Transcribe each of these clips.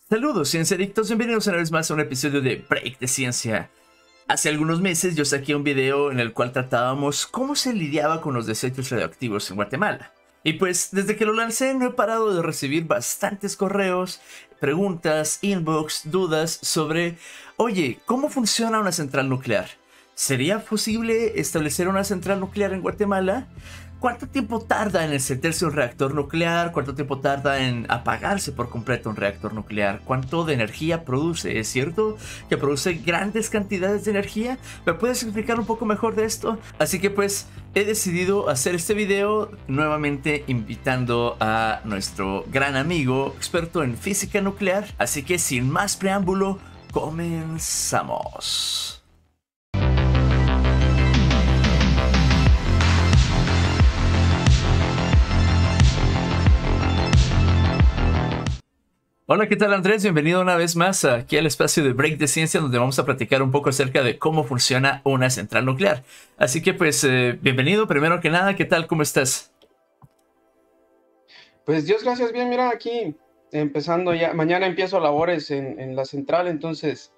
Saludos, cienciadictos, bienvenidos una vez más a un episodio de Break de Ciencia. Hace algunos meses yo saqué un video en el cual tratábamos cómo se lidiaba con los desechos radioactivos en Guatemala. Y pues desde que lo lancé no he parado de recibir bastantes correos, preguntas, inbox, dudas sobre, oye, ¿cómo funciona una central nuclear? ¿Sería posible establecer una central nuclear en Guatemala? ¿Cuánto tiempo tarda en encenderse un reactor nuclear? ¿Cuánto tiempo tarda en apagarse por completo un reactor nuclear? ¿Cuánto de energía produce? ¿Es cierto que produce grandes cantidades de energía? ¿Me puedes explicar un poco mejor de esto? Así que pues he decidido hacer este video nuevamente invitando a nuestro gran amigo experto en física nuclear. Así que sin más preámbulo, comenzamos. Hola, ¿qué tal Andrés? Bienvenido una vez más aquí al espacio de Break de Ciencia, donde vamos a platicar un poco acerca de cómo funciona una central nuclear. Así que pues, bienvenido, primero que nada, ¿qué tal? ¿Cómo estás? Pues Dios gracias, bien, mira, aquí empezando ya, mañana empiezo labores en la central, entonces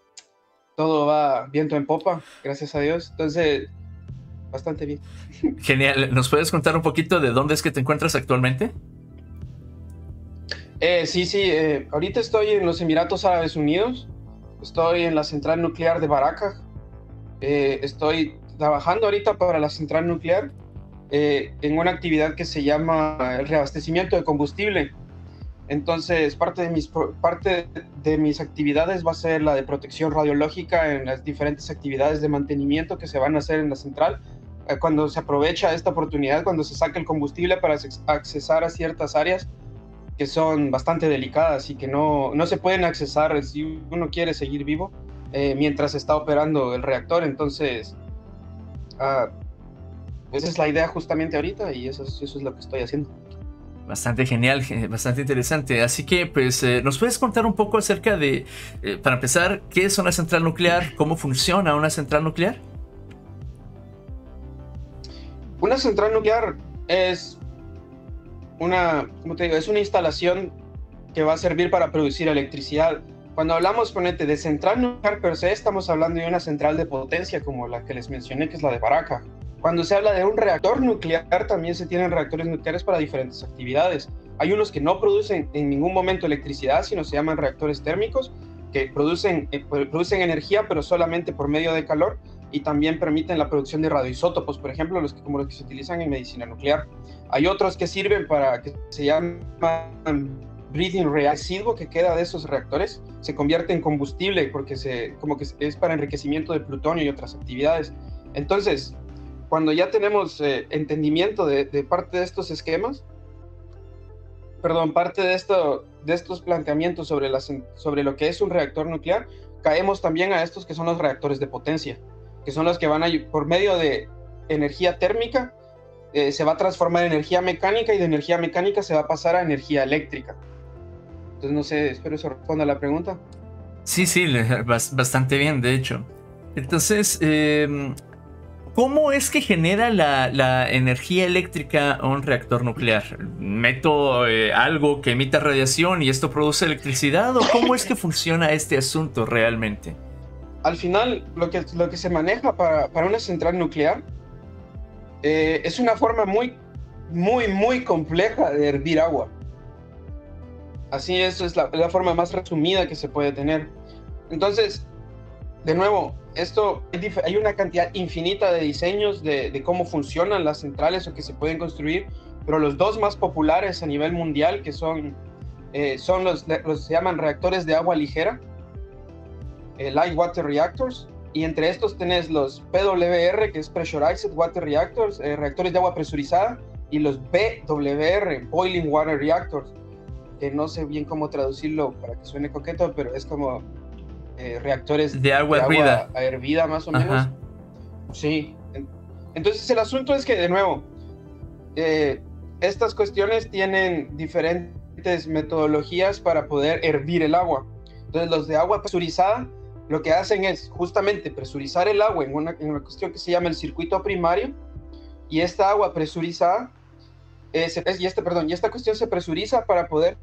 todo va viento en popa, gracias a Dios, entonces bastante bien. Genial, ¿nos puedes contar un poquito de dónde es que te encuentras actualmente? Sí, ahorita estoy en los Emiratos Árabes Unidos, estoy en la central nuclear de Barakah, estoy trabajando ahorita para la central nuclear en una actividad que se llama el reabastecimiento de combustible. Entonces, parte de mis actividades va a ser la de protección radiológica en las diferentes actividades de mantenimiento que se van a hacer en la central. Cuando se aprovecha esta oportunidad, cuando se saca el combustible para accesar a ciertas áreas que son bastante delicadas y que no se pueden accesar si uno quiere seguir vivo mientras está operando el reactor. Entonces, esa es la idea justamente ahorita y eso es lo que estoy haciendo. Bastante genial, bastante interesante. Así que, pues, ¿nos puedes contar un poco acerca de, para empezar, qué es una central nuclear? ¿Cómo funciona una central nuclear? Una central nuclear es es una instalación que va a servir para producir electricidad. Cuando hablamos, ponete, de central nuclear per se, estamos hablando de una central de potencia como la que les mencioné, que es la de Barakah. Cuando se habla de un reactor nuclear, también se tienen reactores nucleares para diferentes actividades. Hay unos que no producen en ningún momento electricidad, sino se llaman reactores térmicos, que producen energía, pero solamente por medio de calor, y también permiten la producción de radioisótopos, por ejemplo, como los que se utilizan en medicina nuclear. Hay otros que sirven para, que se llaman breeding residuo, que queda de esos reactores, se convierte en combustible, porque como que es para enriquecimiento de plutonio y otras actividades. Entonces, cuando ya tenemos entendimiento de parte de estos esquemas, parte de estos planteamientos sobre lo que es un reactor nuclear, caemos también a estos que son los reactores de potencia, que son los que van a, por medio de energía térmica, se va a transformar en energía mecánica y de energía mecánica se va a pasar a energía eléctrica. Entonces, no sé, espero eso responda a la pregunta. Sí, bastante bien, de hecho. Entonces, ¿cómo es que genera la energía eléctrica un reactor nuclear? ¿Meto algo que emita radiación y esto produce electricidad? ¿O cómo es que funciona este asunto realmente? Al final, lo que se maneja para una central nuclear es una forma muy compleja de hervir agua. Así es la forma más resumida que se puede tener. Entonces, de nuevo, hay una cantidad infinita de diseños de cómo funcionan las centrales o que se pueden construir, pero los dos más populares a nivel mundial, que son los se llaman reactores de agua ligera, Light Water Reactors, y entre estos tenés los PWR, que es Pressurized Water Reactors, reactores de agua presurizada, y los BWR, Boiling Water Reactors, que no sé bien cómo traducirlo para que suene coqueto, pero es como reactores de agua hervida más o menos. Ajá. Sí. Entonces el asunto es que, de nuevo, estas cuestiones tienen diferentes metodologías para poder hervir el agua. Entonces los de agua presurizada lo que hacen es justamente presurizar el agua en una cuestión que se llama el circuito primario, y esta agua presurizada y esta cuestión se presuriza para poder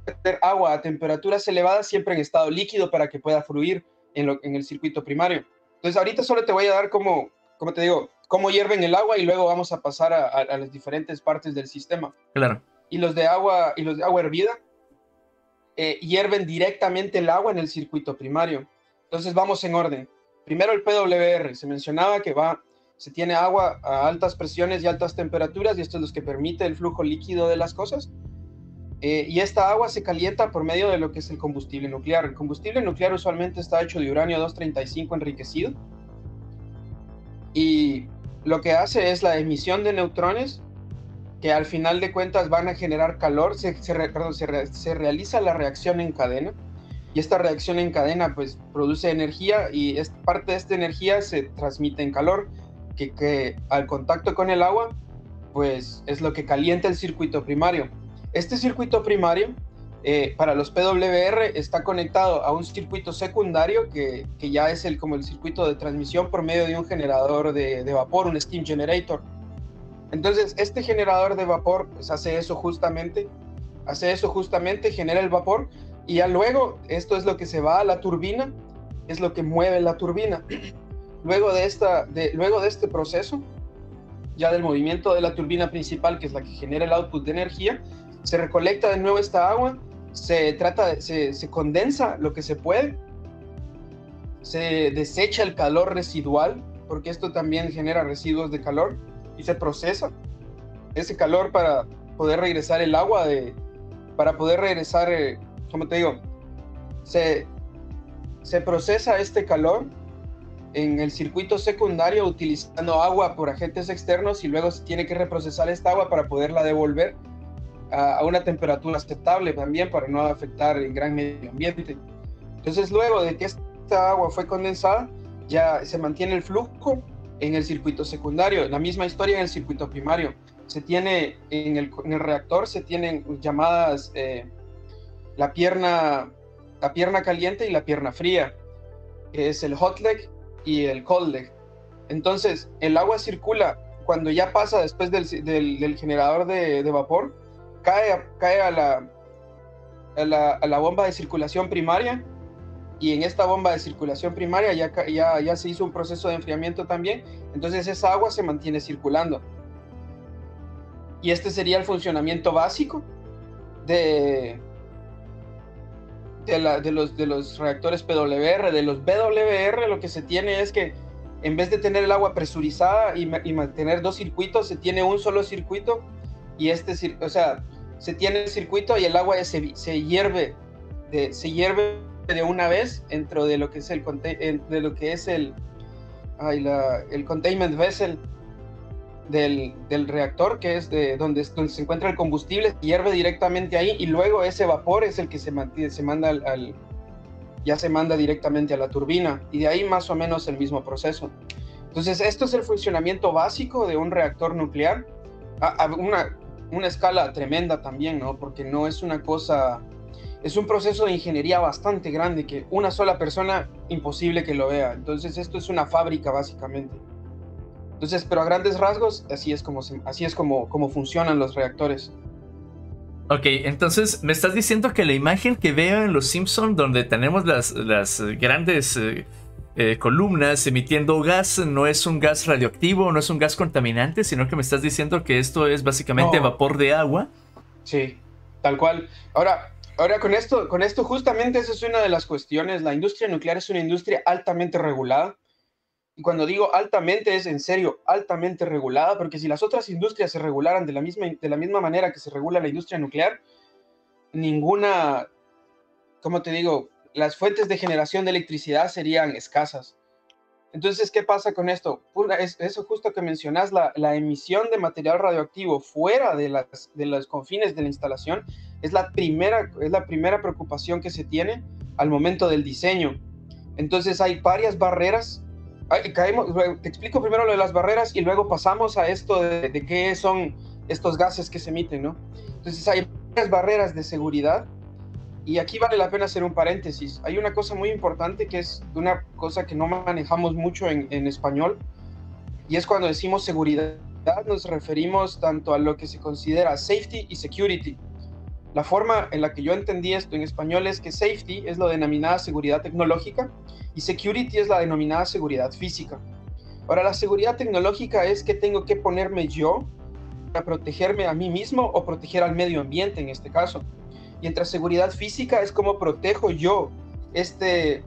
meter agua a temperaturas elevadas siempre en estado líquido para que pueda fluir en el circuito primario. Entonces ahorita solo te voy a dar como te digo, cómo hierven el agua y luego vamos a pasar a las diferentes partes del sistema. Claro. Y los de agua hervida hierven directamente el agua en el circuito primario. Entonces vamos en orden. Primero el PWR. Se mencionaba que se tiene agua a altas presiones y altas temperaturas, y esto es lo que permite el flujo líquido de las cosas. Y esta agua se calienta por medio de lo que es el combustible nuclear. El combustible nuclear usualmente está hecho de uranio 235 enriquecido. Y lo que hace es la emisión de neutrones que al final de cuentas van a generar calor. Se realiza la reacción en cadena, y esta reacción en cadena pues produce energía, y parte de esta energía se transmite en calor, que al contacto con el agua pues es lo que calienta el circuito primario. Este circuito primario para los PWR está conectado a un circuito secundario que ya es como el circuito de transmisión por medio de un generador de vapor, un steam generator. Entonces este generador de vapor pues hace eso justamente, genera el vapor, y ya luego esto es lo que se va a la turbina, es lo que mueve la turbina. Luego de este proceso, ya del movimiento de la turbina principal, que es la que genera el output de energía, se recolecta de nuevo esta agua, se condensa lo que se puede, se desecha el calor residual, porque esto también genera residuos de calor, y se procesa ese calor para poder regresar el agua, como te digo, se procesa este calor en el circuito secundario utilizando agua por agentes externos, y luego se tiene que reprocesar esta agua para poderla devolver a una temperatura aceptable también, para no afectar el gran medio ambiente. Entonces luego de que esta agua fue condensada, ya se mantiene el flujo en el circuito secundario. La misma historia en el circuito primario. Se tiene en el reactor, se tienen llamadas la pierna caliente y la pierna fría, que es el hot leg y el cold leg. Entonces el agua circula cuando ya pasa después del generador de vapor, cae a la bomba de circulación primaria, y en esta bomba de circulación primaria ya se hizo un proceso de enfriamiento también. Entonces esa agua se mantiene circulando, y este sería el funcionamiento básico de los reactores PWR. De los BWR lo que se tiene es que en vez de tener el agua presurizada y mantener dos circuitos, se tiene un solo circuito, y se tiene el circuito y el agua se hierve de una vez dentro de lo que es el containment vessel del reactor, que es donde se encuentra el combustible. Hierve directamente ahí, y luego ese vapor es el que se manda directamente a la turbina, y de ahí más o menos el mismo proceso. Entonces esto es el funcionamiento básico de un reactor nuclear, a una escala tremenda también, ¿no? Porque no es una cosa, es un proceso de ingeniería bastante grande que una sola persona imposible que lo vea. Entonces esto es una fábrica básicamente. Entonces, pero a grandes rasgos, así es como funcionan los reactores. Ok, entonces me estás diciendo que la imagen que veo en Los Simpson, donde tenemos las grandes columnas emitiendo gas, no es un gas radioactivo, no es un gas contaminante, sino que me estás diciendo que esto es básicamente vapor de agua. Sí, tal cual. Ahora con esto justamente esa es una de las cuestiones. La industria nuclear es una industria altamente regulada. Y cuando digo altamente, es en serio altamente regulada, porque si las otras industrias se regularan de la misma manera que se regula la industria nuclear, ninguna, ¿cómo te digo? Las fuentes de generación de electricidad serían escasas. Entonces, ¿qué pasa con esto? Eso justo que mencionas, la emisión de material radioactivo fuera de los confines de la instalación es la primera preocupación que se tiene al momento del diseño. Entonces hay varias barreras. Te explico primero lo de las barreras y luego pasamos a esto de qué son estos gases que se emiten, ¿no? Entonces hay varias barreras de seguridad, y aquí vale la pena hacer un paréntesis. Hay una cosa muy importante que es una cosa que no manejamos mucho en español, y es cuando decimos seguridad nos referimos tanto a lo que se considera safety y security. la forma en la que yo entendí esto en español es que safety es la denominada seguridad tecnológica y security es la denominada seguridad física. Ahora, la seguridad tecnológica es que tengo que ponerme yo para protegerme a mí mismo o proteger al medio ambiente en este caso. Y entre seguridad física es cómo protejo yo este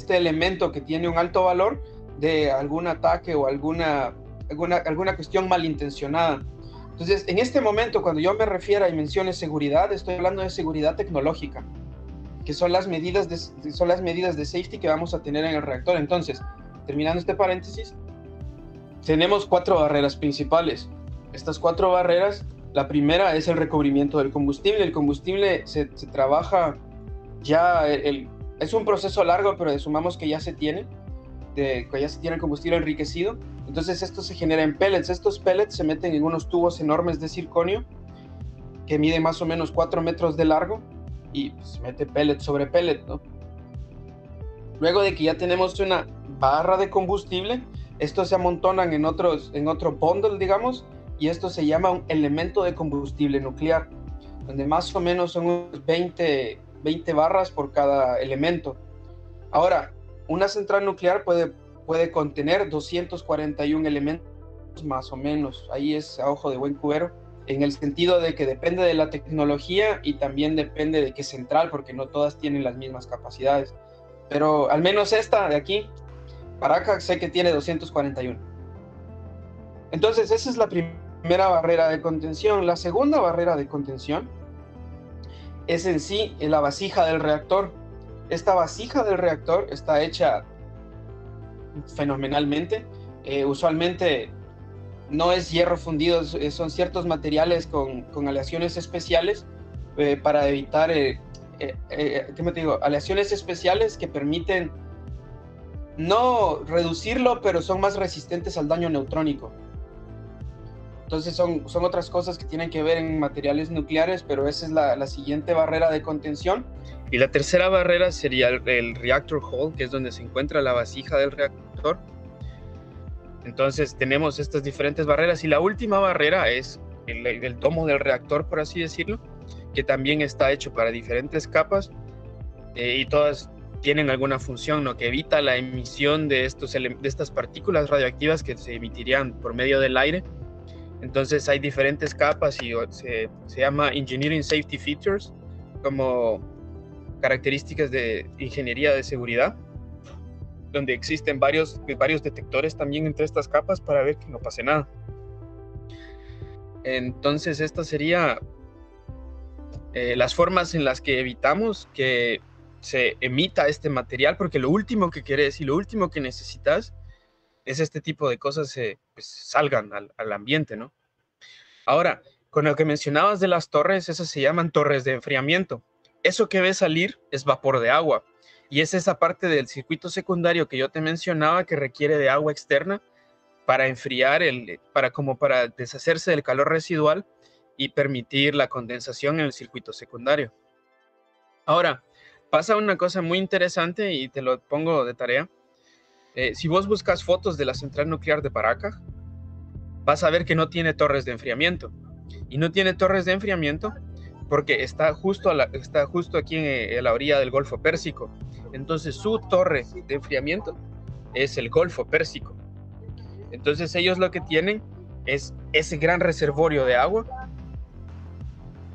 elemento que tiene un alto valor de algún ataque o alguna cuestión malintencionada. Entonces, en este momento, cuando yo me refiero y mencione seguridad, estoy hablando de seguridad tecnológica, que son las medidas de safety que vamos a tener en el reactor. Entonces, terminando este paréntesis, tenemos 4 barreras principales. Estas 4 barreras, la primera es el recubrimiento del combustible. El combustible se trabaja ya, es un proceso largo, pero asumamos que ya se tiene el combustible enriquecido. Entonces esto se genera en pellets. Estos pellets se meten en unos tubos enormes de circonio que miden más o menos 4 metros de largo y se mete pellet sobre pellet, ¿no? Luego de que ya tenemos una barra de combustible, estos se amontonan en otro bundle, digamos, y esto se llama un elemento de combustible nuclear, donde más o menos son unos 20 barras por cada elemento. Ahora, una central nuclear puede contener 241 elementos más o menos. Ahí es a ojo de buen cubero, en el sentido de que depende de la tecnología y también depende de qué central, porque no todas tienen las mismas capacidades. Pero al menos esta de aquí, Paracas, sé que tiene 241. Entonces esa es la primera barrera de contención. La segunda barrera de contención es en sí la vasija del reactor. Esta vasija del reactor está hecha fenomenalmente. Usualmente no es hierro fundido, son ciertos materiales con aleaciones especiales para evitar, aleaciones especiales que permiten no reducirlo, pero son más resistentes al daño neutrónico. Entonces son otras cosas que tienen que ver en materiales nucleares, pero esa es la siguiente barrera de contención. Y la tercera barrera sería el reactor hull, que es donde se encuentra la vasija del reactor. Entonces tenemos estas diferentes barreras y la última barrera es el domo del reactor, por así decirlo, que también está hecho para diferentes capas y todas tienen alguna función, ¿no? Que evita la emisión de estas partículas radioactivas que se emitirían por medio del aire. Entonces hay diferentes capas y se llama Engineering Safety Features, como características de ingeniería de seguridad, donde existen varios detectores también entre estas capas para ver que no pase nada. Entonces esta sería las formas en las que evitamos que se emita este material, porque lo último que querés y lo último que necesitas es este tipo de cosas pues, salgan al ambiente, ¿no? Ahora, con lo que mencionabas de las torres, esas se llaman torres de enfriamiento. Eso que ves salir es vapor de agua, y es esa parte del circuito secundario que yo te mencionaba que requiere de agua externa para enfriar, para deshacerse del calor residual y permitir la condensación en el circuito secundario. Ahora, pasa una cosa muy interesante y te lo pongo de tarea. Si vos buscas fotos de la central nuclear de Paracas, vas a ver que no tiene torres de enfriamiento. Y no tiene torres de enfriamiento porque está justo aquí en la orilla del Golfo Pérsico. Entonces su torre de enfriamiento es el Golfo Pérsico. Entonces ellos lo que tienen es ese gran reservorio de agua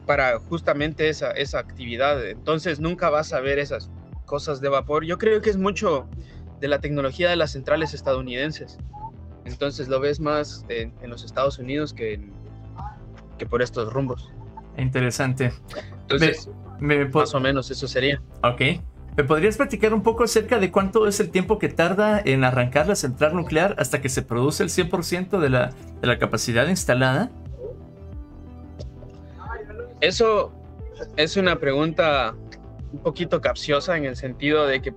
para justamente esa actividad. Entonces nunca vas a ver esas cosas de vapor. Yo creo que es mucho de la tecnología de las centrales estadounidenses. Entonces lo ves más en los Estados Unidos que por estos rumbos. Interesante. Entonces, más o menos eso sería. Ok. ¿Me podrías platicar un poco acerca de cuánto es el tiempo que tarda en arrancar la central nuclear hasta que se produce el 100% de la capacidad instalada? Eso es una pregunta un poquito capciosa en el sentido de que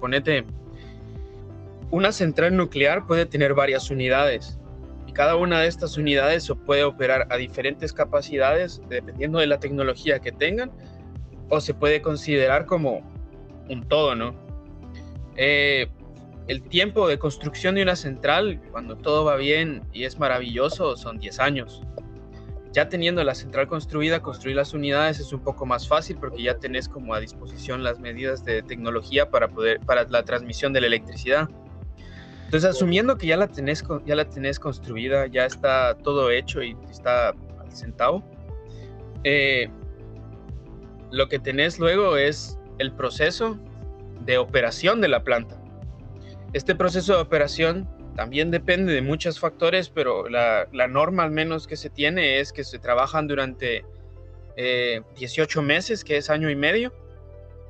una central nuclear puede tener varias unidades y cada una de estas unidades puede operar a diferentes capacidades dependiendo de la tecnología que tengan, o se puede considerar como un todo, ¿no? El tiempo de construcción de una central, cuando todo va bien y es maravilloso, son 10 años. Ya teniendo la central construida, construir las unidades es un poco más fácil porque ya tenés como a disposición las medidas de tecnología para la transmisión de la electricidad. Entonces, asumiendo que ya la tenés construida, ya está todo hecho y está al centavo, lo que tenés luego es el proceso de operación de la planta. Este proceso de operación también depende de muchos factores, pero la norma al menos que se tiene es que se trabajan durante 18 meses, que es año y medio,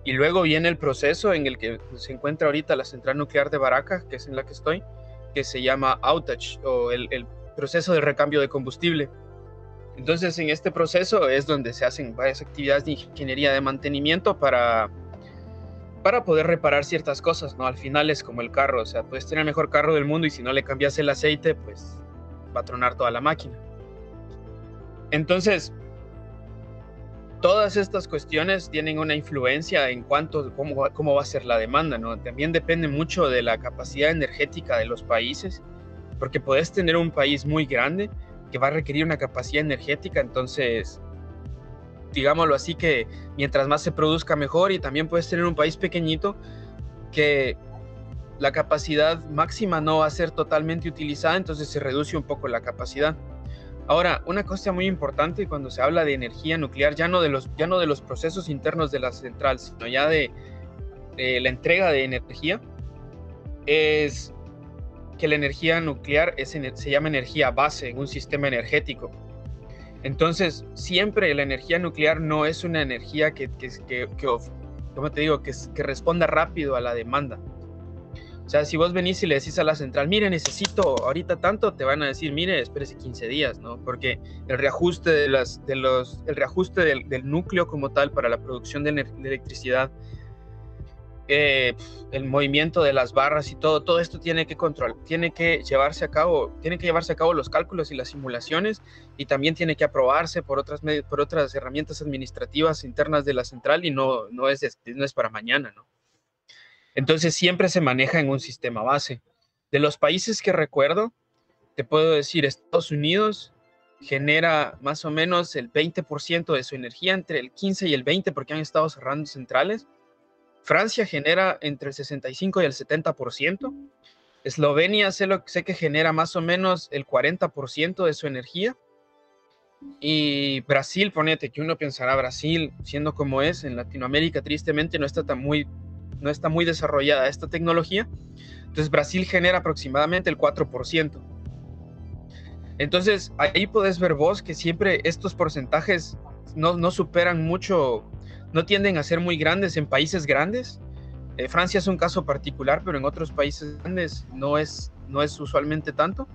y luego viene el proceso en el que se encuentra ahorita la central nuclear de Barakah, que es en la que estoy, que se llama outage, o el proceso de recambio de combustible. Entonces, en este proceso es donde se hacen varias actividades de ingeniería de mantenimiento para poder reparar ciertas cosas, ¿no? Al final es como el carro, o sea, puedes tener el mejor carro del mundo y si no le cambias el aceite, pues va a tronar toda la máquina. Entonces, todas estas cuestiones tienen una influencia en cuanto a cómo va a ser la demanda, ¿no? También depende mucho de la capacidad energética de los países, porque puedes tener un país muy grande que va a requerir una capacidad energética, entonces digámoslo así, que mientras más se produzca mejor, y también puedes tener un país pequeñito que la capacidad máxima no va a ser totalmente utilizada, entonces se reduce un poco la capacidad. Ahora, una cosa muy importante cuando se habla de energía nuclear, ya no de los procesos internos de la central, sino ya de la entrega de energía, es que la energía nuclear se llama energía base en un sistema energético. Entonces, siempre la energía nuclear no es una energía que ¿cómo te digo? Que responda rápido a la demanda. O sea, si vos venís y le decís a la central, mire, necesito ahorita tanto, te van a decir, mire, espérese 15 días, ¿no? Porque el reajuste del núcleo como tal para la producción de electricidad, el movimiento de las barras y todo esto tiene que llevarse a cabo los cálculos y las simulaciones, y también tiene que aprobarse por otras herramientas administrativas internas de la central, y no es para mañana, ¿no? Entonces siempre se maneja en un sistema base. De los países que recuerdo, te puedo decir, Estados Unidos genera más o menos el 20% de su energía, entre el 15 y el 20%, porque han estado cerrando centrales. Francia genera entre el 65 y el 70%. Eslovenia sé que genera más o menos el 40% de su energía. Y Brasil, ponete que uno pensará, Brasil, siendo como es, en Latinoamérica tristemente no está muy desarrollada esta tecnología. Entonces Brasil genera aproximadamente el 4%. Entonces ahí podés ver vos que siempre estos porcentajes no superan mucho, no tienden a ser muy grandes en países grandes. Francia es un caso particular, pero en otros países grandes no es usualmente tanto.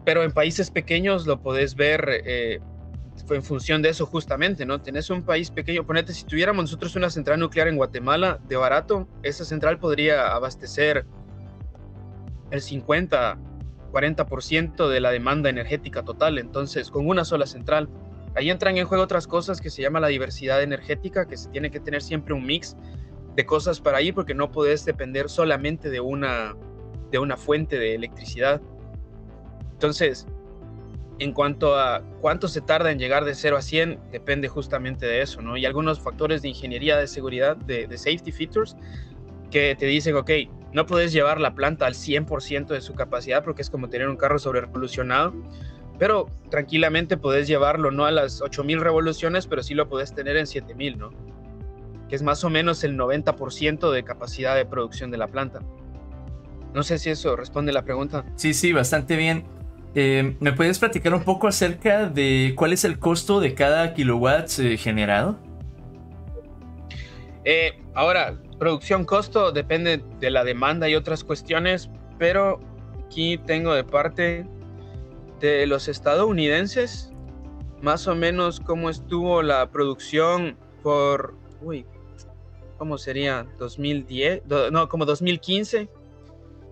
Pero en países pequeños lo podés ver en función de eso justamente, ¿no? Tenés un país pequeño, ponete, si tuviéramos nosotros una central nuclear en Guatemala de barato, esa central podría abastecer el 40% de la demanda energética total, entonces con una sola central. Ahí entran en juego otras cosas que se llama la diversidad energética, que se tiene que tener siempre un mix de cosas para ahí, porque no podés depender solamente de una fuente de electricidad. Entonces, en cuanto a cuánto se tarda en llegar de 0 a 100, depende justamente de eso, ¿no? Y algunos factores de ingeniería de seguridad, de safety features, que te dicen, ok, no puedes llevar la planta al 100% de su capacidad, porque es como tener un carro sobrerevolucionado, pero tranquilamente puedes llevarlo no a las 8,000 revoluciones, pero sí lo puedes tener en 7,000, ¿no? Que es más o menos el 90% de capacidad de producción de la planta. No sé si eso responde la pregunta. Sí, bastante bien. ¿Me puedes platicar un poco acerca de cuál es el costo de cada kilowatt generado? Ahora, producción costo depende de la demanda y otras cuestiones, pero aquí tengo de parte de los estadounidenses más o menos cómo estuvo la producción por, ¿cómo sería? 2010, como 2015,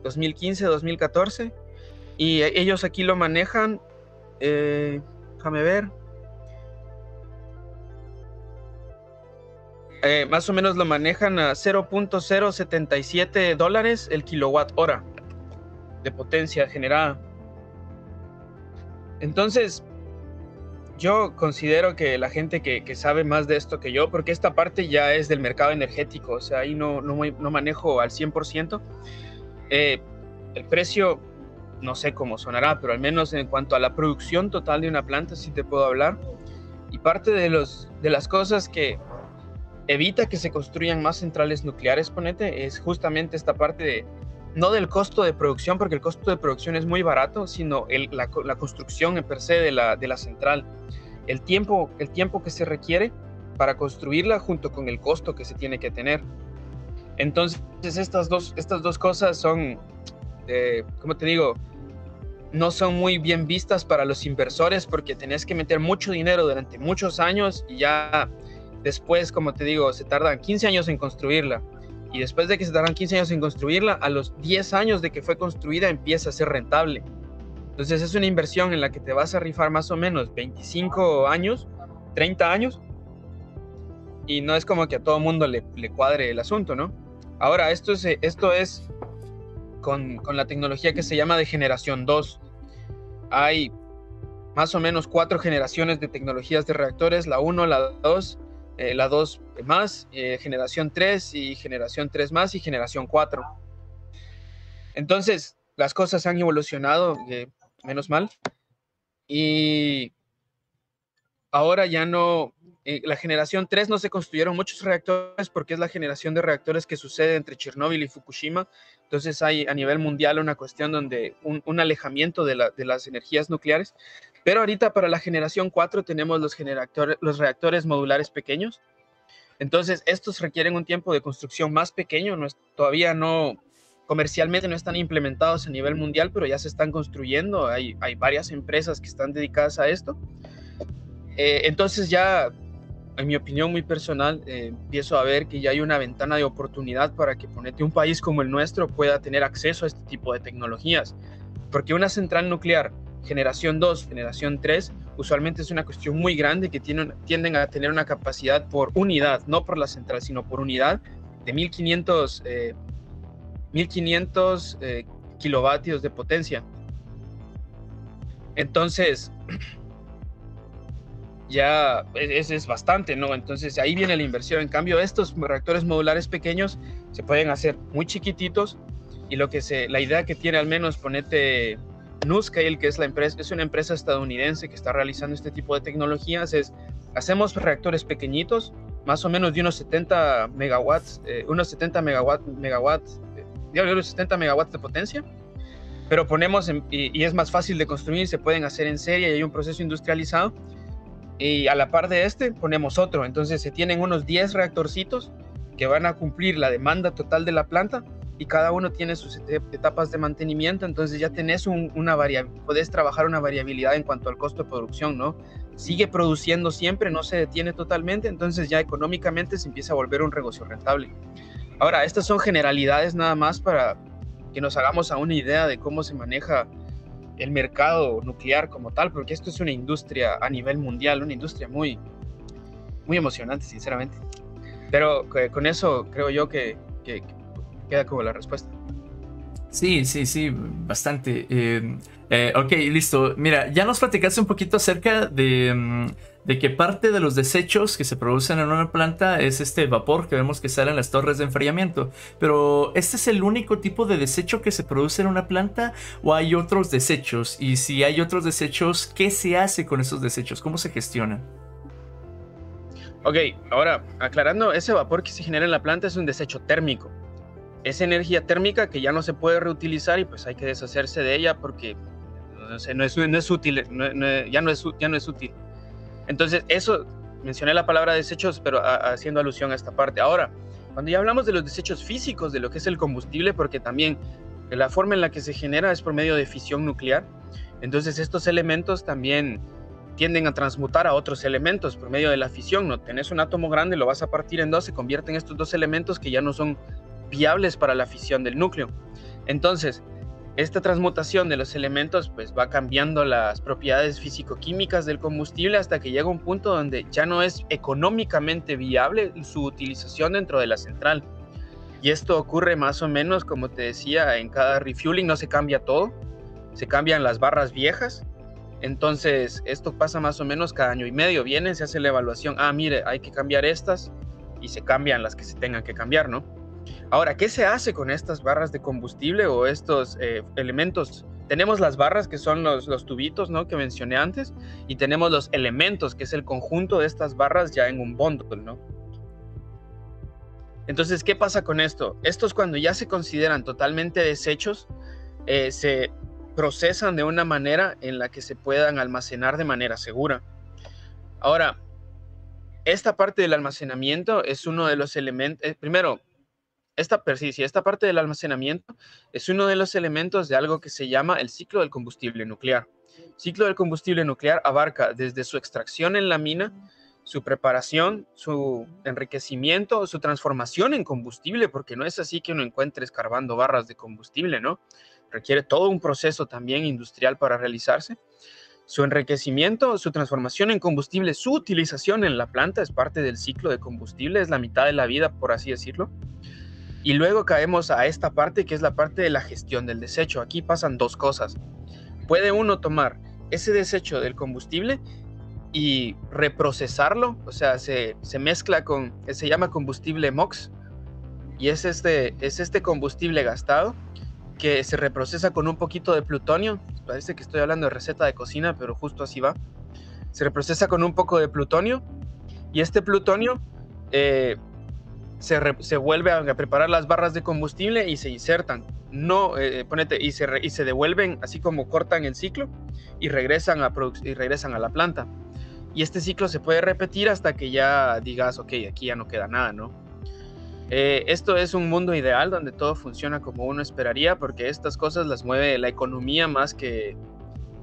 2014. Y ellos aquí lo manejan, déjame ver, más o menos lo manejan a $0.077 el kilowatt hora de potencia generada. Entonces, yo considero que la gente que sabe más de esto que yo, porque esta parte ya es del mercado energético, o sea, ahí no manejo al 100%, el precio, no sé cómo sonará, pero al menos en cuanto a la producción total de una planta sí te puedo hablar. Y parte de las cosas que evita que se construyan más centrales nucleares, ponete, es justamente esta parte de, no del costo de producción, porque el costo de producción es muy barato, sino la construcción en per se de la central. El tiempo que se requiere para construirla junto con el costo que se tiene que tener. Entonces, estas dos cosas son, ¿cómo te digo? No son muy bien vistas para los inversores porque tenés que meter mucho dinero durante muchos años y ya después, como te digo, se tardan 15 años en construirla. Y después de que se tardan 15 años en construirla, a los 10 años de que fue construida empieza a ser rentable. Entonces es una inversión en la que te vas a rifar más o menos 25 años, 30 años, y no es como que a todo mundo le cuadre el asunto, ¿no? Ahora, esto es con la tecnología que se llama de generación 2. Hay más o menos 4 generaciones de tecnologías de reactores, la 1, la 2, la 2 más, generación 3 y generación 3 más y generación 4. Entonces, las cosas han evolucionado, menos mal, y ahora ya no, la generación 3 no se construyeron muchos reactores porque es la generación de reactores que sucede entre Chernóbil y Fukushima. Entonces hay a nivel mundial una cuestión donde un alejamiento de las energías nucleares. Pero ahorita para la generación 4 tenemos los reactores modulares pequeños. Entonces estos requieren un tiempo de construcción más pequeño. Todavía no, comercialmente no están implementados a nivel mundial, pero ya se están construyendo. Hay varias empresas que están dedicadas a esto. Entonces ya, en mi opinión muy personal, empiezo a ver que ya hay una ventana de oportunidad para que un país como el nuestro pueda tener acceso a este tipo de tecnologías. Porque una central nuclear, generación 2, generación 3, usualmente es una cuestión muy grande que tienden a tener una capacidad por unidad, no por la central, sino por unidad, de 1500 kilovatios de potencia. Entonces, ya es bastante, ¿no? Entonces ahí viene la inversión. En cambio, estos reactores modulares pequeños se pueden hacer muy chiquititos y la idea que tiene al menos, ponete NuScale, que es una empresa estadounidense que está realizando este tipo de tecnologías, hacemos reactores pequeñitos, más o menos de unos 70 megawatts, unos 70 megawatts de potencia, pero y es más fácil de construir, se pueden hacer en serie y hay un proceso industrializado. Y a la par de ponemos otro. Entonces se tienen unos 10 reactorcitos que van a cumplir la demanda total de la planta y cada uno tiene sus etapas de mantenimiento. Entonces ya tenés podés trabajar una variabilidad en cuanto al costo de producción, ¿no? Sigue produciendo siempre, no se detiene totalmente, entonces ya económicamente se empieza a volver un negocio rentable. Ahora, estas son generalidades nada más para que nos hagamos a una idea de cómo se maneja el mercado nuclear como tal, porque esto es una industria a nivel mundial, una industria muy, muy emocionante, sinceramente. Pero con eso creo yo que queda como la respuesta. Sí, bastante. Ok, listo. Mira, ya nos platicaste un poquito acerca de que parte de los desechos que se producen en una planta es este vapor que vemos que sale en las torres de enfriamiento. Pero, ¿este es el único tipo de desecho que se produce en una planta o hay otros desechos? Y si hay otros desechos, ¿qué se hace con esos desechos? ¿Cómo se gestionan? Ok, ahora, aclarando, ese vapor que se genera en la planta es un desecho térmico. Es energía térmica que ya no se puede reutilizar y pues hay que deshacerse de ella porque no es útil, ya no es útil. Entonces, eso, mencioné la palabra desechos, pero haciendo alusión a esta parte. Ahora, cuando ya hablamos de los desechos físicos, de lo que es el combustible, porque también la forma en la que se genera es por medio de fisión nuclear, entonces estos elementos también tienden a transmutar a otros elementos por medio de la fisión, ¿no? Tenés un átomo grande, lo vas a partir en dos, se convierten en estos dos elementos que ya no son viables para la fisión del núcleo. Entonces, esta transmutación de los elementos pues va cambiando las propiedades físico-químicas del combustible hasta que llega un punto donde ya no es económicamente viable su utilización dentro de la central. Y esto ocurre más o menos, como te decía, en cada refueling no se cambia todo, se cambian las barras viejas, Entonces, esto pasa más o menos cada año y medio. Viene, se hace la evaluación. Ah, mire, hay que cambiar estas y se cambian las que se tengan que cambiar, ¿no? Ahora, ¿qué se hace con estas barras de combustible o estos elementos? Tenemos las barras, que son los tubitos, ¿no?, que mencioné antes, y tenemos los elementos, que es el conjunto de estas barras ya en un bundle, ¿no? Entonces, ¿qué pasa con esto? Estos, cuando ya se consideran totalmente desechos, se procesan de una manera en la que se puedan almacenar de manera segura. Ahora, esta parte del almacenamiento es uno de los elementos, primero, esta parte del almacenamiento es uno de los elementos de algo que se llama el ciclo del combustible nuclear. El ciclo del combustible nuclear abarca desde su extracción en la mina, su preparación, su enriquecimiento, su transformación en combustible, porque no es así que uno encuentre escarbando barras de combustible, ¿no? Requiere todo un proceso también industrial para realizarse. Su enriquecimiento, su transformación en combustible, su utilización en la planta es parte del ciclo de combustible, es la mitad de la vida, por así decirlo. Y luego caemos a esta parte, que es la parte de la gestión del desecho. Aquí pasan dos cosas. Puede uno tomar ese desecho del combustible y reprocesarlo, o sea, se mezcla con, se llama combustible MOX, y es este combustible gastado que se reprocesa con un poquito de plutonio. Parece que estoy hablando de receta de cocina, pero justo así va. Se reprocesa con un poco de plutonio, y este plutonio se vuelve a preparar las barras de combustible y se insertan. Y se devuelven, así como cortan el ciclo, y regresan a la planta. Y este ciclo se puede repetir hasta que ya digas, ok, aquí ya no queda nada, ¿no? Esto es un mundo ideal donde todo funciona como uno esperaría, porque estas cosas las mueve la economía más que,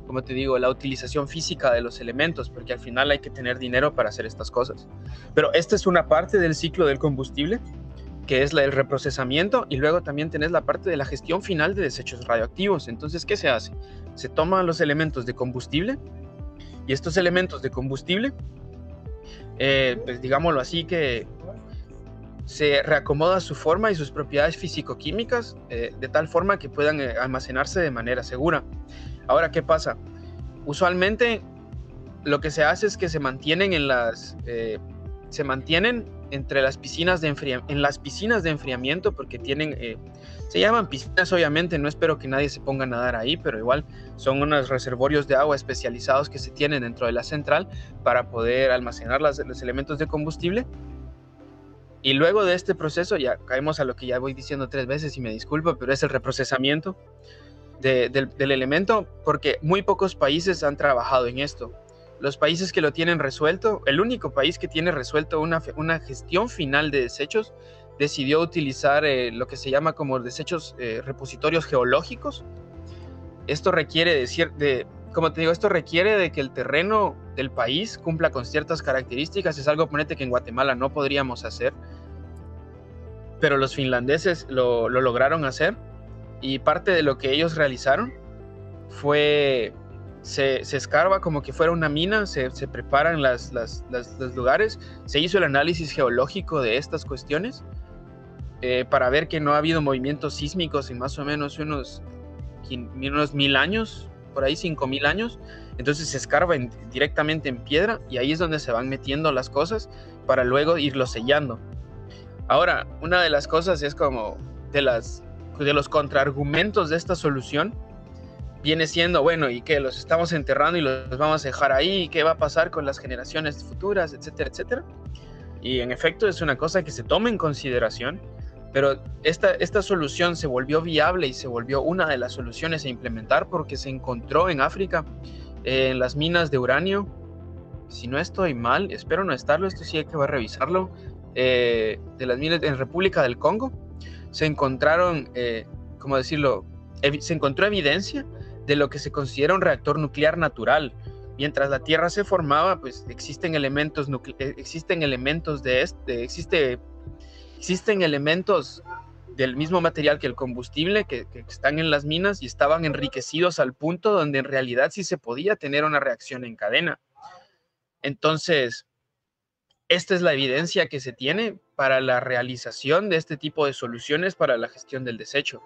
como te digo, la utilización física de los elementos, porque al final hay que tener dinero para hacer estas cosas. Pero esta es una parte del ciclo del combustible, que es el reprocesamiento, y luego también tenés la parte de la gestión final de desechos radioactivos. Entonces, ¿qué se hace? Se toman los elementos de combustible, y estos elementos de combustible, pues digámoslo así, que se reacomoda su forma y sus propiedades físico-químicas de tal forma que puedan almacenarse de manera segura. Ahora, ¿qué pasa? Usualmente lo que se hace es que se mantienen entre las piscinas de enfriamiento, porque se llaman piscinas, obviamente. No espero que nadie se ponga a nadar ahí, pero igual son unos reservorios de agua especializados que se tienen dentro de la central para poder almacenar los elementos de combustible. Y luego de este proceso ya caemos a lo que ya voy diciendo 3 veces y me disculpo, pero es el reprocesamiento del elemento, porque muy pocos países han trabajado en esto. Los países que lo tienen resuelto, el único país que tiene resuelto una gestión final de desechos, decidió utilizar lo que se llama como desechos repositorios geológicos. Esto requiere como te digo, esto requiere de que el terreno del país cumpla con ciertas características. Es algo, ponete, que en Guatemala no podríamos hacer, pero los finlandeses lo lograron hacer, y parte de lo que ellos realizaron fue, se escarba como que fuera una mina, se preparan los lugares, se hizo el análisis geológico de estas cuestiones para ver que no ha habido movimientos sísmicos en más o menos unos 1000 años, por ahí 5000 años. Entonces se escarba directamente en piedra, y ahí es donde se van metiendo las cosas para luego irlo sellando. Ahora, una de las cosas es como de los contraargumentos de esta solución viene siendo, bueno, ¿y qué? Los estamos enterrando y los vamos a dejar ahí, ¿y qué va a pasar con las generaciones futuras, etcétera, etcétera? Y en efecto es una cosa que se toma en consideración, pero esta solución se volvió viable y se volvió una de las soluciones a implementar porque se encontró en África, en las minas de uranio. Si no estoy mal, espero no estarlo, esto sí hay que revisarlo, de las minas en República del Congo, se encontraron, ¿cómo decirlo? Se encontró evidencia de lo que se considera un reactor nuclear natural. Mientras la Tierra se formaba, pues existen elementos del mismo material que el combustible que están en las minas y estaban enriquecidos al punto donde en realidad sí se podía tener una reacción en cadena. Entonces, esta es la evidencia que se tiene para la realización de este tipo de soluciones para la gestión del desecho.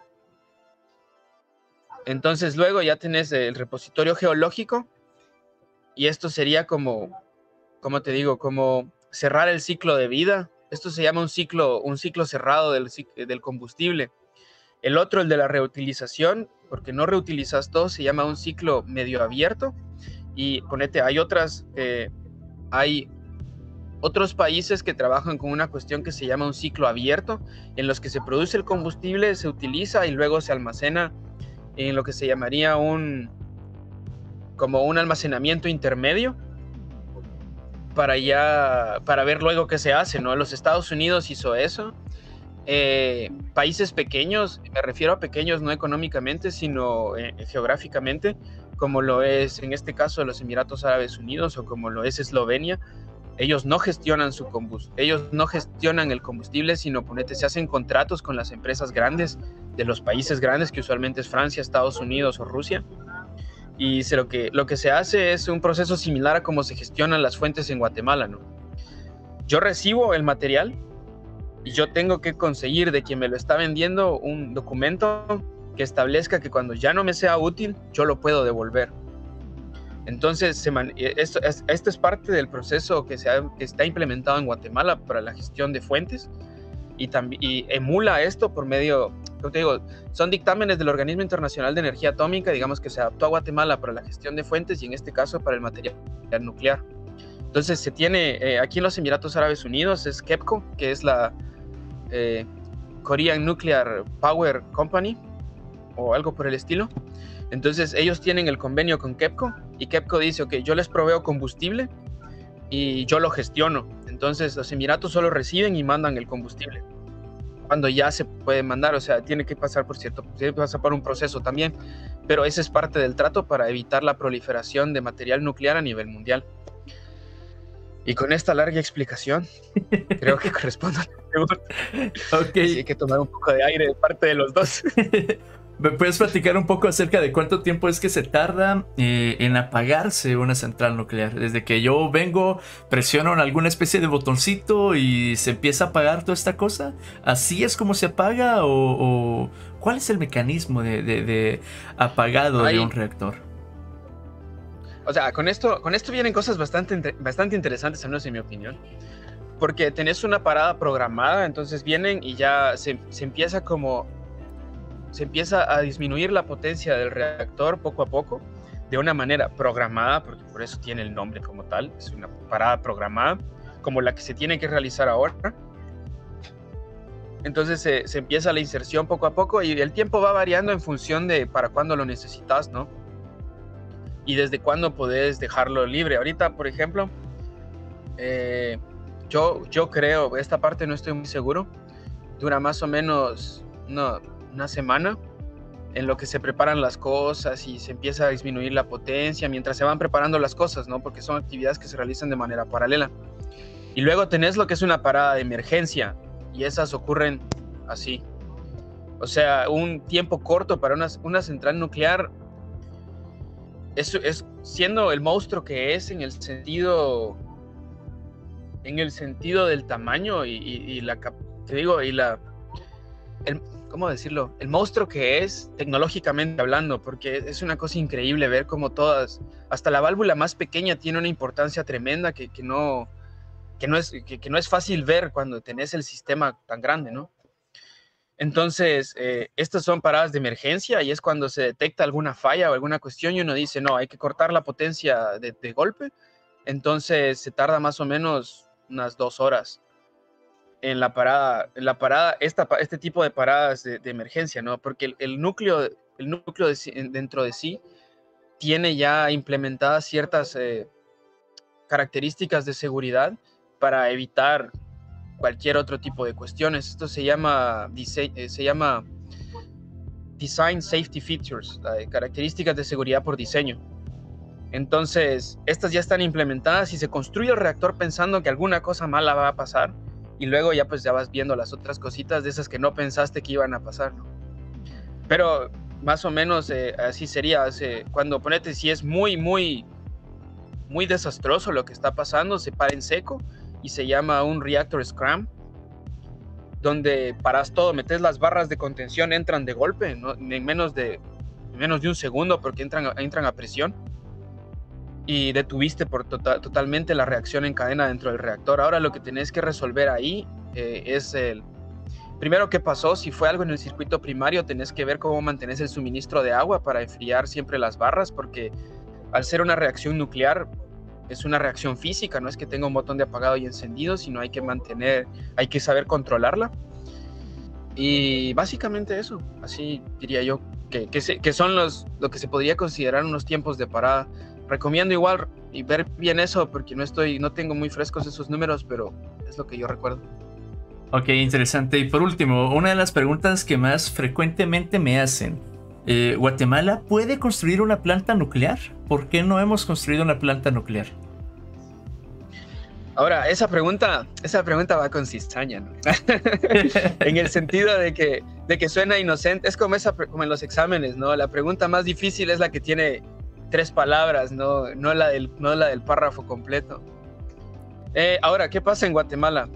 Entonces, luego ya tenés el repositorio geológico, y esto sería como te digo, como cerrar el ciclo de vida. Esto se llama un ciclo cerrado del combustible. El otro, el de la reutilización, porque no reutilizas todo, se llama un ciclo medio abierto. Y ponete, hay otros países que trabajan con una cuestión que se llama un ciclo abierto, en los que se produce el combustible, se utiliza y luego se almacena en lo que se llamaría como un almacenamiento intermedio para ver luego qué se hace, ¿no? Los Estados Unidos hizo eso. Países pequeños, me refiero a pequeños no económicamente, sino geográficamente, como lo es en este caso los Emiratos Árabes Unidos o como lo es Eslovenia. Ellos no gestionan el combustible, sino se hacen contratos con las empresas grandes de los países grandes, que usualmente es Francia, Estados Unidos o Rusia. Y lo que se hace es un proceso similar a cómo se gestionan las fuentes en Guatemala, ¿no? Yo recibo el material y yo tengo que conseguir de quien me lo está vendiendo un documento que establezca que cuando ya no me sea útil, yo lo puedo devolver. Entonces, esto es parte del proceso que está implementado en Guatemala para la gestión de fuentes y emula esto por medio, como te digo, son dictámenes del Organismo Internacional de Energía Atómica, digamos, que se adaptó a Guatemala para la gestión de fuentes y en este caso para el material nuclear. Entonces se tiene aquí en los Emiratos Árabes Unidos es KEPCO, que es la Korean Nuclear Power Company o algo por el estilo. Entonces ellos tienen el convenio con KEPCO y KEPCO dice, ok, yo les proveo combustible y yo lo gestiono. Entonces los Emiratos solo reciben y mandan el combustible cuando ya se puede mandar, o sea, tiene que pasar por un proceso también, pero ese es parte del trato para evitar la proliferación de material nuclear a nivel mundial. Y con esta larga explicación, creo que corresponde a la pregunta. Okay. Sí, hay que tomar un poco de aire de parte de los dos. ¿Me puedes platicar un poco acerca de cuánto tiempo es que se tarda en apagarse una central nuclear? Desde que yo vengo, presiono en alguna especie de botoncito y se empieza a apagar toda esta cosa. ¿Así es como se apaga? ¿O cuál es el mecanismo de apagado de un reactor? O sea, con esto vienen cosas bastante interesantes, al menos en mi opinión. Porque tenés una parada programada, entonces vienen y ya se empieza a disminuir la potencia del reactor poco a poco, de una manera programada, porque por eso tiene el nombre como tal, es una parada programada, como la que se tiene que realizar ahora. Entonces se empieza la inserción poco a poco y el tiempo va variando en función de para cuándo lo necesitas, ¿no? Y desde cuándo podés dejarlo libre. Ahorita, por ejemplo, yo creo, esta parte no estoy muy seguro, dura más o menos una semana en lo que se preparan las cosas y se empieza a disminuir la potencia mientras se van preparando las cosas, ¿no? Porque son actividades que se realizan de manera paralela. Y luego tenés lo que es una parada de emergencia y esas ocurren así. O sea, un tiempo corto para una central nuclear es siendo el monstruo que es en el sentido del tamaño ¿cómo decirlo? El monstruo que es tecnológicamente hablando, porque es una cosa increíble ver cómo hasta la válvula más pequeña tiene una importancia tremenda que no es fácil ver cuando tenés el sistema tan grande, ¿no? Entonces, estas son paradas de emergencia y es cuando se detecta alguna falla o alguna cuestión y uno dice, no, hay que cortar la potencia de golpe. Entonces, se tarda más o menos unas 2 horas en la parada, este tipo de paradas de emergencia, ¿no? Porque el núcleo dentro de sí tiene ya implementadas ciertas características de seguridad para evitar cualquier otro tipo de cuestiones. Esto se llama Design Safety Features, características de seguridad por diseño. Entonces, estas ya están implementadas y se construye el reactor pensando que alguna cosa mala va a pasar y luego ya vas viendo las otras cositas de esas que no pensaste que iban a pasar, ¿no? Pero más o menos así sería. Cuando si es muy, muy, muy desastroso lo que está pasando, se para en seco y se llama un reactor scram, donde paras todo, metes las barras de contención, entran de golpe, ¿no? en menos de un segundo porque entran a presión. y detuviste totalmente la reacción en cadena dentro del reactor. Ahora lo que tenés que resolver ahí es primero qué pasó. Si fue algo en el circuito primario, tenés que ver cómo mantenés el suministro de agua para enfriar siempre las barras, porque al ser una reacción nuclear es una reacción física, no es que tenga un botón de apagado y encendido, sino hay que saber controlarla. Y básicamente eso, así diría yo, que son lo que se podría considerar unos tiempos de parada. Recomiendo igual y ver bien eso, porque no tengo muy frescos esos números, pero es lo que yo recuerdo. Ok, interesante. Y por último, una de las preguntas que más frecuentemente me hacen. ¿Guatemala puede construir una planta nuclear? ¿Por qué no hemos construido una planta nuclear? Ahora, esa pregunta va con cizaña, ¿no? En el sentido de que suena inocente. Es como en los exámenes, ¿no? La pregunta más difícil es la que tiene 3 palabras, no la del párrafo completo. Ahora, ¿qué pasa en Guatemala?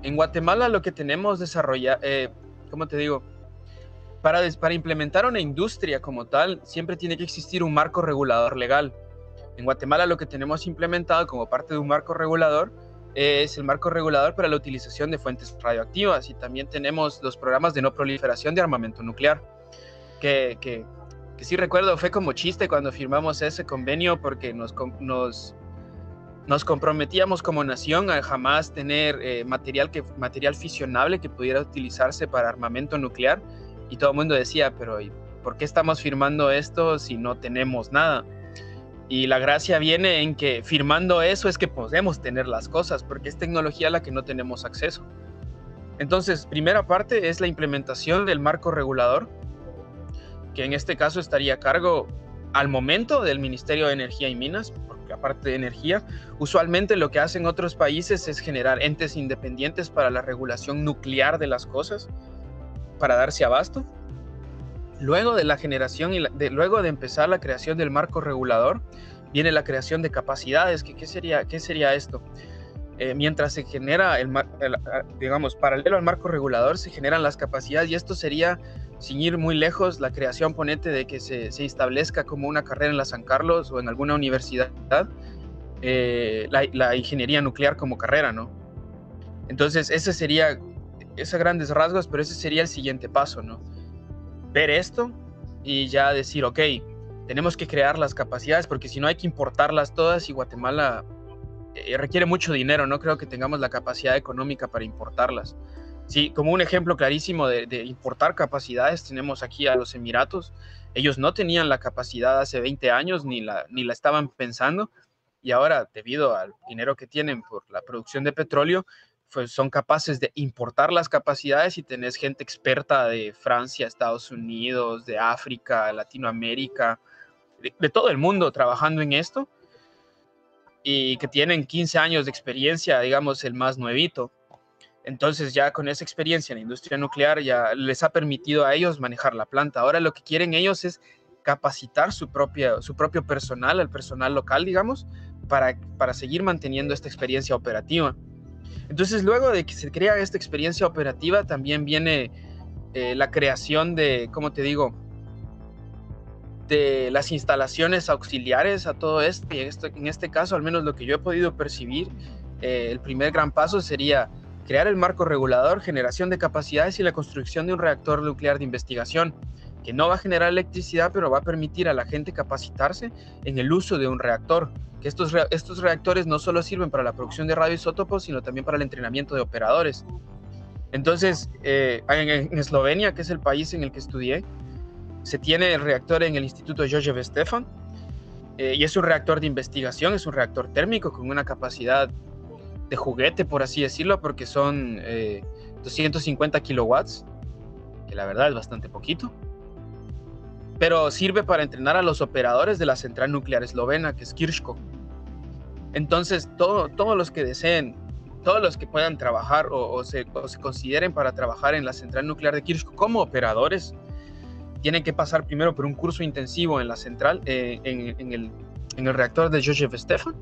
En Guatemala lo que tenemos desarrollado, ¿cómo te digo? Para implementar una industria como tal, siempre tiene que existir un marco regulador legal. En Guatemala lo que tenemos implementado como parte de un marco regulador es el marco regulador para la utilización de fuentes radioactivas, y también tenemos los programas de no proliferación de armamento nuclear, que sí recuerdo, fue como chiste cuando firmamos ese convenio, porque nos comprometíamos como nación a jamás tener material fisionable que pudiera utilizarse para armamento nuclear, y todo el mundo decía, pero ¿por qué estamos firmando esto si no tenemos nada? Y la gracia viene en que firmando eso es que podemos tener las cosas, porque es tecnología a la que no tenemos acceso. Entonces, primera parte es la implementación del marco regulador, que en este caso estaría a cargo al momento del Ministerio de Energía y Minas, porque aparte de energía, usualmente lo que hacen otros países es generar entes independientes para la regulación nuclear de las cosas, para darse abasto. Luego de la generación luego de empezar la creación del marco regulador, viene la creación de capacidades. ¿Qué sería esto? Mientras se genera, digamos, paralelo al marco regulador, se generan las capacidades, y esto sería, sin ir muy lejos, la creación, ponete, de que se establezca como una carrera en la San Carlos o en alguna universidad, la ingeniería nuclear como carrera, ¿no? Entonces, ese sería, a grandes rasgos, pero ese sería el siguiente paso, ¿no? Ver esto y ya decir, ok, tenemos que crear las capacidades, porque si no hay que importarlas todas, y Guatemala requiere mucho dinero, no creo que tengamos la capacidad económica para importarlas. Sí, como un ejemplo clarísimo de importar capacidades, tenemos aquí a los Emiratos. Ellos no tenían la capacidad hace 20 años, ni la estaban pensando, y ahora, debido al dinero que tienen por la producción de petróleo, pues son capaces de importar las capacidades, y tenés gente experta de Francia, Estados Unidos, de África, Latinoamérica, de todo el mundo trabajando en esto, y que tienen 15 años de experiencia, digamos, el más nuevito. Entonces ya con esa experiencia en la industria nuclear ya les ha permitido a ellos manejar la planta. Ahora lo que quieren ellos es capacitar su propio personal, el personal local, digamos, para seguir manteniendo esta experiencia operativa. Entonces, luego de que se crea esta experiencia operativa, también viene la creación de, ¿cómo te digo?, de las instalaciones auxiliares a todo esto. Y en este caso, al menos lo que yo he podido percibir, el primer gran paso sería crear el marco regulador, generación de capacidades y la construcción de un reactor nuclear de investigación, que no va a generar electricidad, pero va a permitir a la gente capacitarse en el uso de un reactor. Que estos reactores no solo sirven para la producción de radioisótopos, sino también para el entrenamiento de operadores. Entonces, en Eslovenia, que es el país en el que estudié, se tiene el reactor en el Instituto Jožef Stefan, y es un reactor de investigación, es un reactor térmico con una capacidad de juguete, por así decirlo, porque son 250 kilowatts, que la verdad es bastante poquito, pero sirve para entrenar a los operadores de la central nuclear eslovena, que es Krško. Entonces, todos los que deseen, todos los que puedan trabajar o se consideren para trabajar en la central nuclear de Krško como operadores, tienen que pasar primero por un curso intensivo en la central, en el reactor de Jožef Stefan,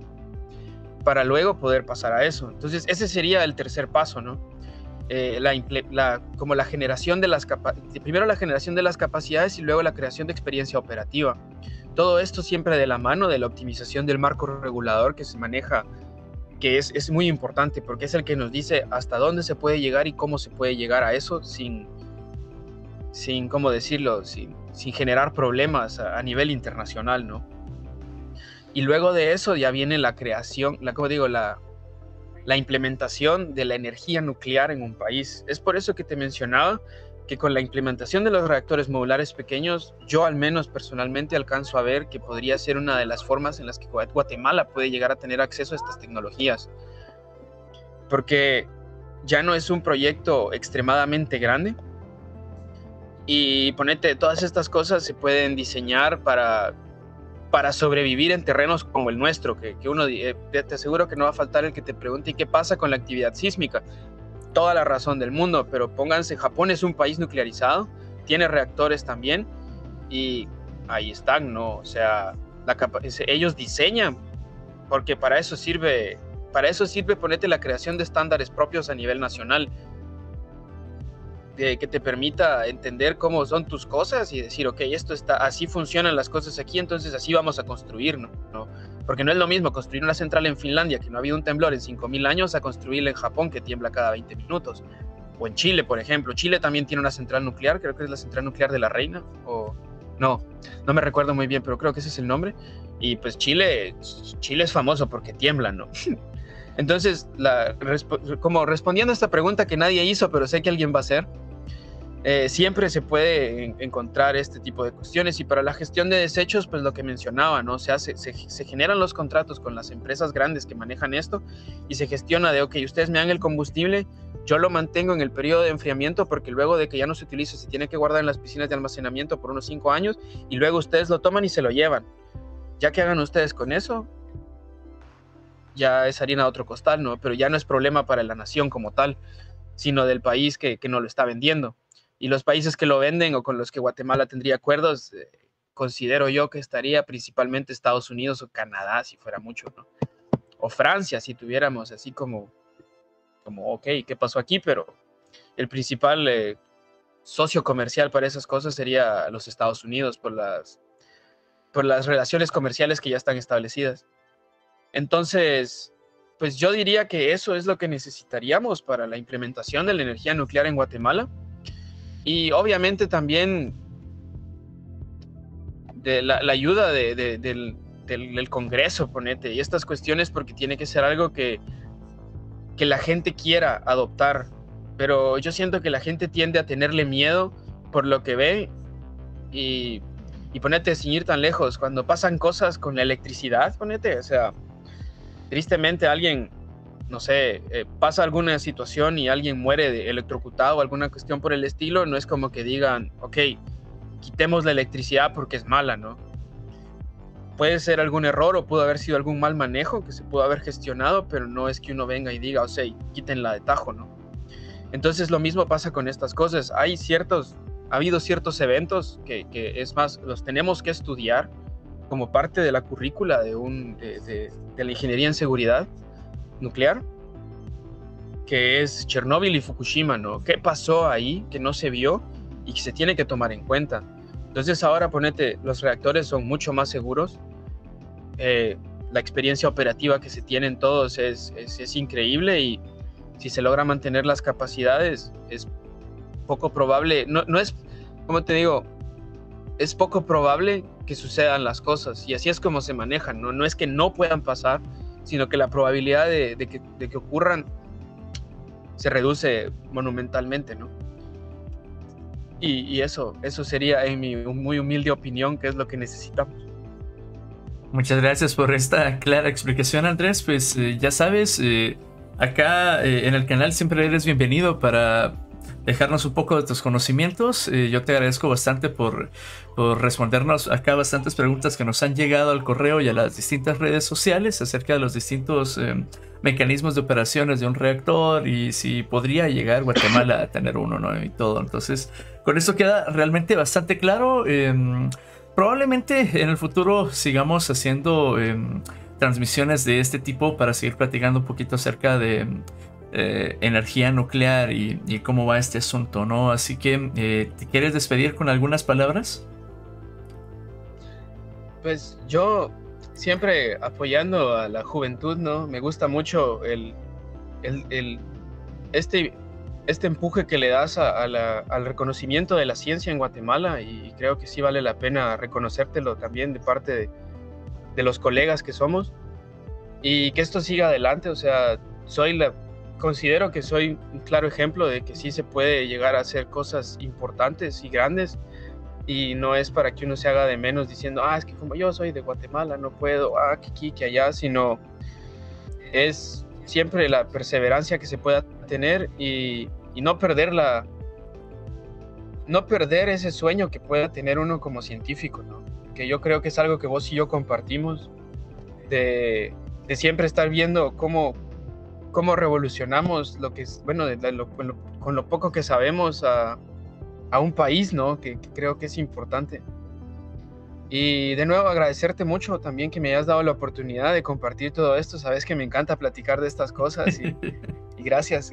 para luego poder pasar a eso. Entonces, ese sería el tercer paso, ¿no? Como la generación de primero la generación de las capacidades y luego la creación de experiencia operativa. todo esto siempre de la mano de la optimización del marco regulador que se maneja, que es muy importante porque es el que nos dice hasta dónde se puede llegar y cómo se puede llegar a eso sin ¿cómo decirlo? Sin generar problemas a nivel internacional, ¿no? Y luego de eso ya viene la creación, la implementación de la energía nuclear en un país. Es por eso que te mencionaba que con la implementación de los reactores modulares pequeños, yo al menos personalmente alcanzo a ver que podría ser una de las formas en las que Guatemala puede llegar a tener acceso a estas tecnologías. Porque ya no es un proyecto extremadamente grande y ponete, todas estas cosas se pueden diseñar para sobrevivir en terrenos como el nuestro, que uno, te aseguro que no va a faltar el que te pregunte ¿y qué pasa con la actividad sísmica? Toda la razón del mundo, pero pónganse, Japón es un país nuclearizado, tiene reactores también, y ahí están, ¿no? O sea, ellos diseñan, porque para eso sirve, ponete la creación de estándares propios a nivel nacional, que te permita entender cómo son tus cosas y decir, ok, así funcionan las cosas aquí, entonces así vamos a construir, ¿no? Porque no es lo mismo construir una central en Finlandia, que no ha habido un temblor en 5000 años, a construirla en Japón, que tiembla cada 20 minutos. O en Chile, por ejemplo. Chile también tiene una central nuclear, creo que es la central nuclear de la Reina, o no me recuerdo muy bien, pero creo que ese es el nombre. Y pues Chile es famoso porque tiembla, ¿no? Entonces, como respondiendo a esta pregunta que nadie hizo, pero sé que alguien va a hacer, siempre se puede encontrar este tipo de cuestiones. Y para la gestión de desechos, pues lo que mencionaba, ¿no? O sea, se generan los contratos con las empresas grandes que manejan esto y se gestiona de, ok, ustedes me dan el combustible, yo lo mantengo en el periodo de enfriamiento porque luego de que ya no se utilice, se tiene que guardar en las piscinas de almacenamiento por unos 5 años y luego ustedes lo toman y se lo llevan. Ya que hagan ustedes con eso, ya es harina de otro costal, ¿no? Pero ya no es problema para la nación como tal, sino del país que no lo está vendiendo. Y los países que lo venden o con los que Guatemala tendría acuerdos, considero yo que estaría principalmente Estados Unidos o Canadá, si fuera mucho, ¿no? O Francia, si tuviéramos así como ok, ¿qué pasó aquí? Pero el principal socio comercial para esas cosas sería los Estados Unidos por las relaciones comerciales que ya están establecidas. Entonces, pues yo diría que eso es lo que necesitaríamos para la implementación de la energía nuclear en Guatemala. Y obviamente también de la ayuda del Congreso, ponete, y estas cuestiones, porque tiene que ser algo que la gente quiera adoptar. Pero yo siento que la gente tiende a tenerle miedo por lo que ve y ponete, sin ir tan lejos, cuando pasan cosas con la electricidad, ponete, o sea, tristemente alguien, no sé, pasa alguna situación y alguien muere electrocutado o alguna cuestión por el estilo, no es como que digan, ok, quitemos la electricidad porque es mala, ¿no? Puede ser algún error o pudo haber sido algún mal manejo que se pudo haber gestionado, pero no es que uno venga y diga, o sea, quítenla de tajo, ¿no? Entonces lo mismo pasa con estas cosas. Ha habido ciertos eventos que es más, los tenemos que estudiar como parte de la currícula de la ingeniería en seguridad nuclear, que es Chernóbil y Fukushima, ¿no? ¿Qué pasó ahí que no se vio y que se tiene que tomar en cuenta? Entonces ahora ponete, los reactores son mucho más seguros, la experiencia operativa que se tienen todos es increíble y si se logra mantener las capacidades es poco probable, no es, como te digo, es poco probable que sucedan las cosas y así es como se manejan, ¿no? No es que no puedan pasar, sino que la probabilidad de que ocurran se reduce monumentalmente, ¿no? Y eso sería, en mi muy humilde opinión, que es lo que necesitamos. Muchas gracias por esta clara explicación, Andrés. Pues ya sabes, acá en el canal siempre eres bienvenido para dejarnos un poco de tus conocimientos. Yo te agradezco bastante por respondernos acá bastantes preguntas que nos han llegado al correo y a las distintas redes sociales acerca de los distintos mecanismos de operaciones de un reactor y si podría llegar Guatemala a tener uno, ¿no? Y todo. Entonces, con esto queda realmente bastante claro. Probablemente en el futuro sigamos haciendo transmisiones de este tipo para seguir platicando un poquito acerca de energía nuclear y cómo va este asunto, ¿no? Así que, ¿te quieres despedir con algunas palabras? Pues yo siempre apoyando a la juventud, ¿no? Me gusta mucho este empuje que le das al reconocimiento de la ciencia en Guatemala, y creo que sí vale la pena reconocértelo también de parte de los colegas que somos, y que esto siga adelante. O sea, considero que soy un claro ejemplo de que sí se puede llegar a hacer cosas importantes y grandes, y no es para que uno se haga de menos diciendo, es que como yo soy de Guatemala no puedo, que aquí, que allá, sino es siempre la perseverancia que se pueda tener y no perder ese sueño que pueda tener uno como científico, ¿no? Que yo creo que es algo que vos y yo compartimos, de siempre estar viendo cómo revolucionamos lo que es, bueno, con lo poco que sabemos a un país, ¿no? Que creo que es importante. Y de nuevo agradecerte mucho también que me hayas dado la oportunidad de compartir todo esto. Sabes que me encanta platicar de estas cosas y gracias.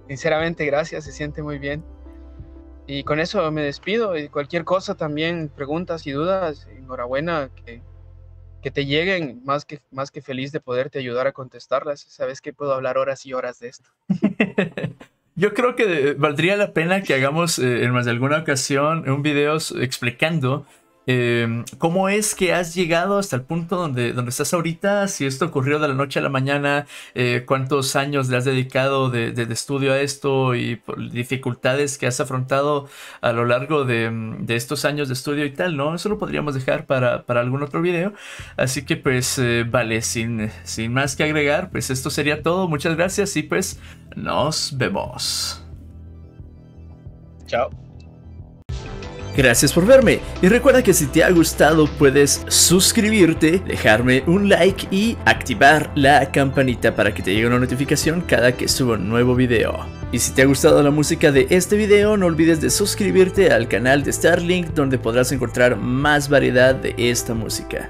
Sinceramente, gracias, se siente muy bien. Y con eso me despido, y cualquier cosa también, preguntas y dudas, enhorabuena, que te lleguen, más que feliz de poderte ayudar a contestarlas. Sabes que puedo hablar horas y horas de esto. Yo creo que valdría la pena que hagamos en más de alguna ocasión un video explicando cómo es que has llegado hasta el punto donde estás ahorita, si esto ocurrió de la noche a la mañana, cuántos años le has dedicado de estudio a esto y por dificultades que has afrontado a lo largo de estos años de estudio y tal, ¿no? Eso lo podríamos dejar para algún otro video. Así que pues vale, sin más que agregar, pues esto sería todo. Muchas gracias y pues nos vemos. Chao. Gracias por verme, y recuerda que si te ha gustado puedes suscribirte, dejarme un like y activar la campanita para que te llegue una notificación cada que suba un nuevo video. Y si te ha gustado la música de este video, no olvides de suscribirte al canal de Starlink, donde podrás encontrar más variedad de esta música.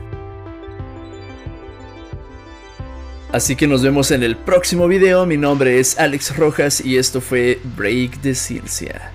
Así que nos vemos en el próximo video. Mi nombre es Alex Rojas y esto fue Break de Ciencia.